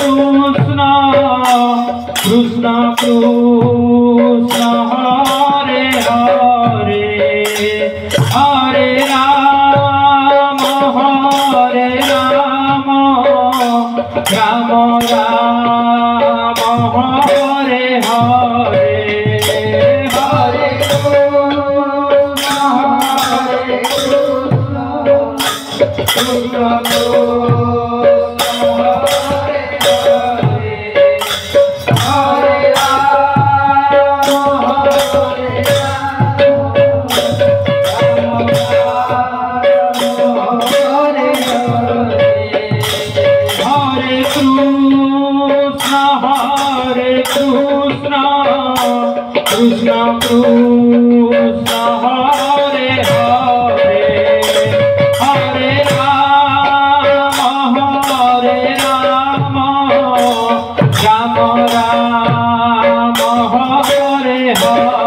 Krishna Krishna Krishna Hare Hare Hare Ram Ram Ram Hare Hare Hare Krishna Krishna Krishna Krishna Hare Hare Hare Ram Ram Ram Hare Hare.